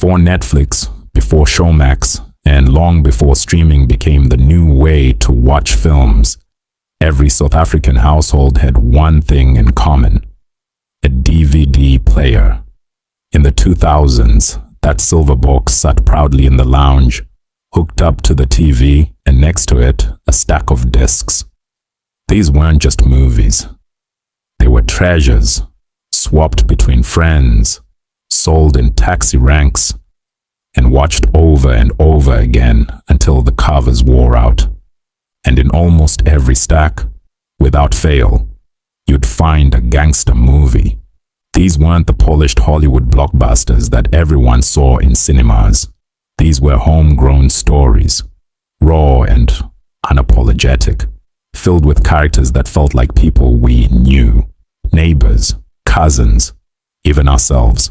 Before Netflix, before Showmax, and long before streaming became the new way to watch films, every South African household had one thing in common: a DVD player. In the 2000s, that silver box sat proudly in the lounge, hooked up to the TV, and next to it, a stack of discs. These weren't just movies. They were treasures, swapped between friends, sold in taxi ranks, and watched over and over again until the covers wore out. And in almost every stack, without fail, you'd find a gangster movie. These weren't the polished Hollywood blockbusters that everyone saw in cinemas. These were homegrown stories, raw and unapologetic, filled with characters that felt like people we knew, neighbors, cousins, even ourselves.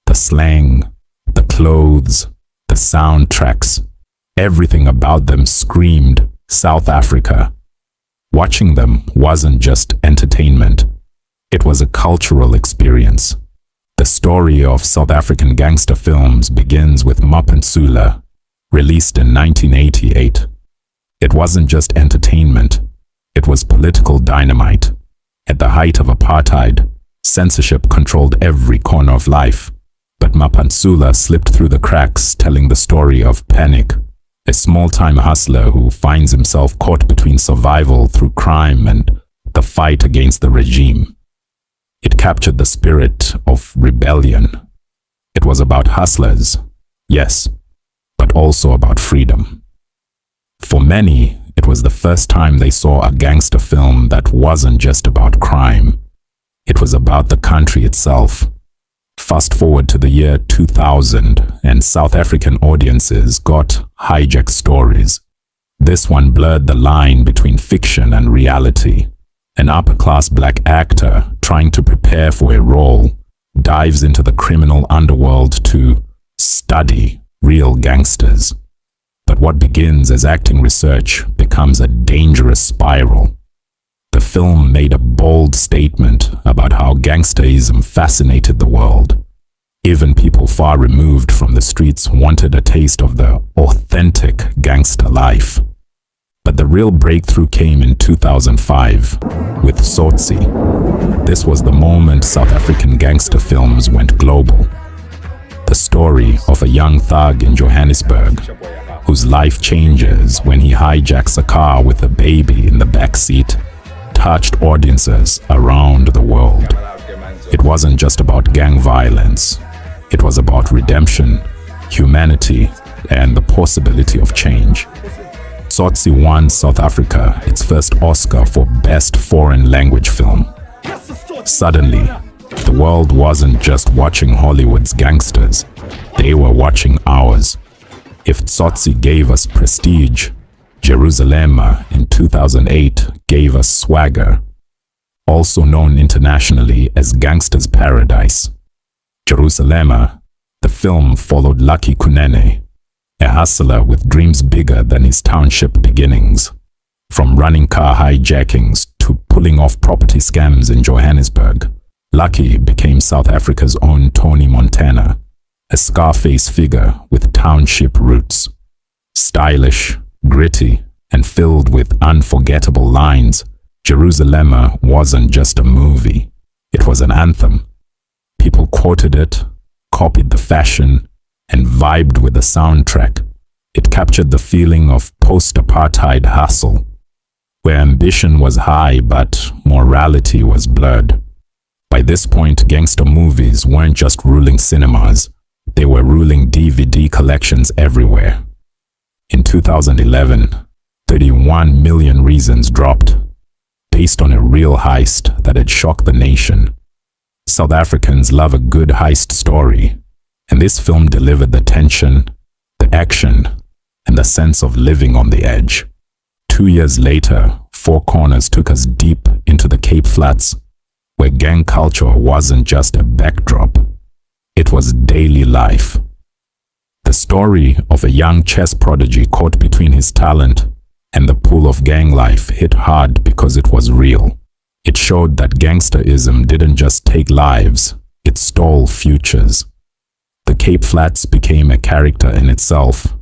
The slang, the clothes, the soundtracks, everything about them screamed South Africa. Watching them wasn't just entertainment. It was a cultural experience. The story of South African gangster films begins with Mapantsula, released in 1988. It wasn't just entertainment. It was political dynamite. At the height of apartheid, censorship controlled every corner of life. But Mapantsula slipped through the cracks, telling the story of Panic, a small-time hustler who finds himself caught between survival through crime and the fight against the regime. It captured the spirit of rebellion. It was about hustlers, yes, but also about freedom. For many, it was the first time they saw a gangster film that wasn't just about crime. It was about the country itself. Fast forward to the year 2000, and South African audiences got Hijack Stories. This one blurred the line between fiction and reality. An upper-class black actor trying to prepare for a role dives into the criminal underworld to study real gangsters. But what begins as acting research becomes a dangerous spiral. The film made a bold statement about how gangsterism fascinated the world. Even people far removed from the streets wanted a taste of the authentic gangster life. But the real breakthrough came in 2005 with Tsotsi. This was the moment South African gangster films went global. The story of a young thug in Johannesburg whose life changes when he hijacks a car with a baby in the back seat touched audiences around the world. It wasn't just about gang violence. It was about redemption, humanity, and the possibility of change. Tsotsi won South Africa its first Oscar for Best Foreign Language Film. Suddenly, the world wasn't just watching Hollywood's gangsters, they were watching ours. If Tsotsi gave us prestige, Jerusalema in 2008 gave us swagger, also known internationally as Gangster's Paradise. Jerusalema, the film followed Lucky Kunene, a hustler with dreams bigger than his township beginnings. From running car hijackings to pulling off property scams in Johannesburg, Lucky became South Africa's own Tony Montana, a Scarface figure with township roots. Stylish, gritty, and filled with unforgettable lines, Jerusalema wasn't just a movie. It was an anthem. People quoted it, copied the fashion, and vibed with the soundtrack. It captured the feeling of post-apartheid hustle, where ambition was high but morality was blurred. By this point, gangster movies weren't just ruling cinemas, they were ruling DVD collections everywhere. In 2011, 31 Million Reasons dropped, based on a real heist that had shocked the nation. South Africans love a good heist story, and this film delivered the tension, the action, and the sense of living on the edge. 2 years later, Four Corners took us deep into the Cape Flats, where gang culture wasn't just a backdrop, it was daily life. The story of a young chess prodigy caught between his talent and the pull of gang life hit hard because it was real. It showed that gangsterism didn't just take lives, it stole futures. The The Cape Flats became a character in itself,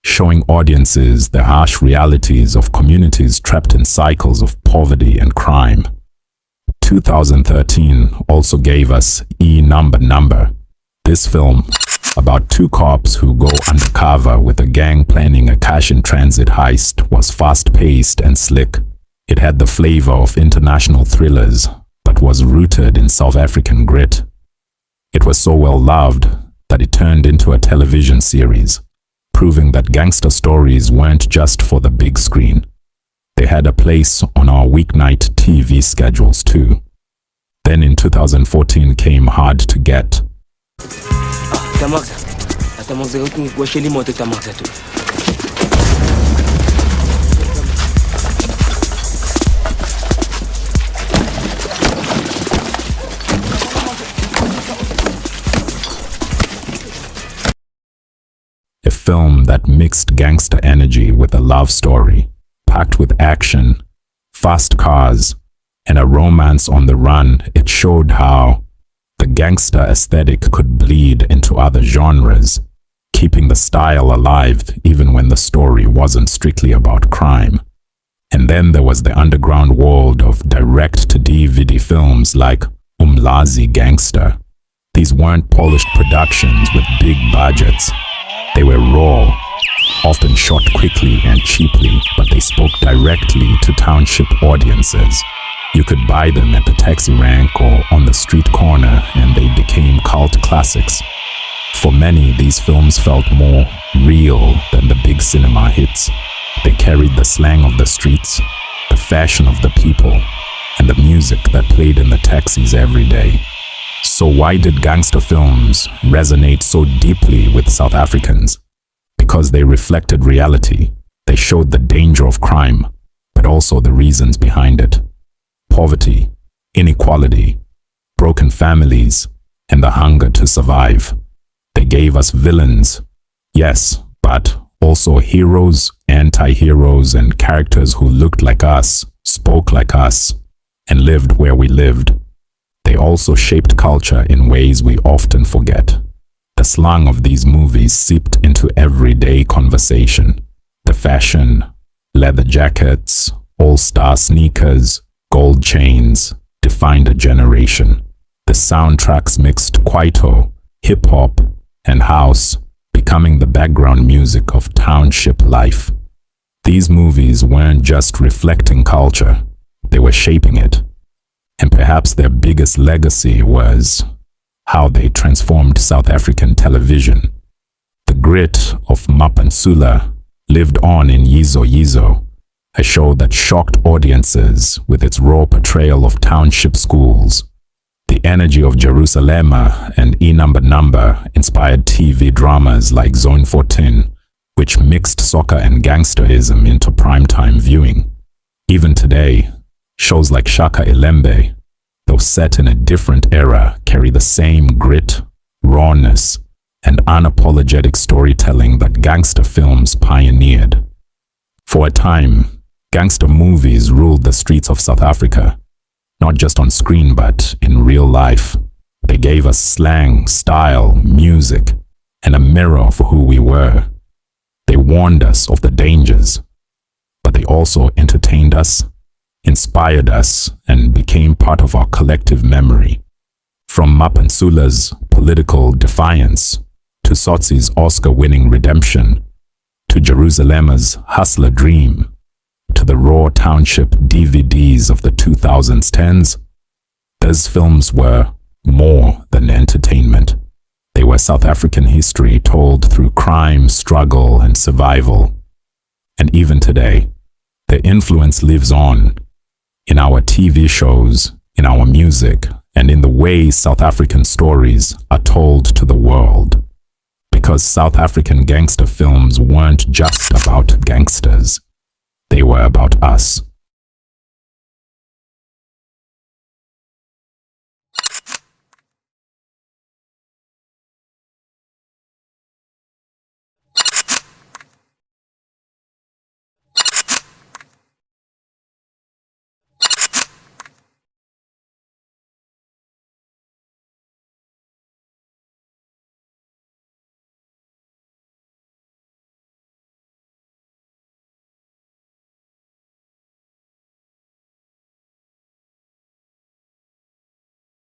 showing audiences the harsh realities of communities trapped in cycles of poverty and crime. 2013 also gave us iNumber. This film, about two cops who go undercover with a gang planning a cash-in-transit heist, was fast-paced and slick. It had the flavor of international thrillers, but was rooted in South African grit. It was so well loved that it turned into a television series, proving that gangster stories weren't just for the big screen. They had a place on our weeknight TV schedules too. Then in 2014 came Hard to Get. A film that mixed gangster energy with a love story, packed with action, fast cars, and a romance on the run. It showed how the gangster aesthetic could bleed into other genres, keeping the style alive even when the story wasn't strictly about crime. And then there was the underground world of direct-to-DVD films like Umlazi Gangster. These weren't polished productions with big budgets. They were raw, often shot quickly and cheaply, but they spoke directly to Township audiences. You could buy them at the taxi rank or on the street corner, and they became cult classics. For many, these films felt more real than the big cinema hits. They carried the slang of the streets, the fashion of the people, and the music that played in the taxis every day. So why did gangster films resonate so deeply with South Africans? Because they reflected reality. They showed the danger of crime, but also the reasons behind it. Poverty, inequality, broken families, and the hunger to survive. They gave us villains, yes, but also heroes, anti-heroes, and characters who looked like us, spoke like us, and lived where we lived. They also shaped culture in ways we often forget. The slang of these movies seeped into everyday conversation. The fashion, leather jackets, all-star sneakers, gold chains, defined a generation. The soundtracks mixed Kwaito, hip-hop, and house, becoming the background music of Township life. These movies weren't just reflecting culture, they were shaping it. And perhaps their biggest legacy was how they transformed South African television. The grit of Mapantsula lived on in Yizo Yizo, a show that shocked audiences with its raw portrayal of township schools. The energy of Jerusalema and iNumber inspired TV dramas like Zone 14, which mixed soccer and gangsterism into primetime viewing. Even today, shows like Shaka Ilembe, though set in a different era, carry the same grit, rawness, and unapologetic storytelling that gangster films pioneered. For a time, gangster movies ruled the streets of South Africa, not just on screen but in real life. They gave us slang, style, music, and a mirror for who we were. They warned us of the dangers, but they also entertained us, inspired us, and became part of our collective memory. From Mapantsula's political defiance, to Tsotsi's Oscar-winning redemption, to Jerusalema's hustler dream, to the raw Township DVDs of the 2010s, those films were more than entertainment. They were South African history told through crime, struggle, and survival. And even today, their influence lives on in our TV shows, in our music, and in the way South African stories are told to the world. Because South African gangster films weren't just about gangsters. They were about us.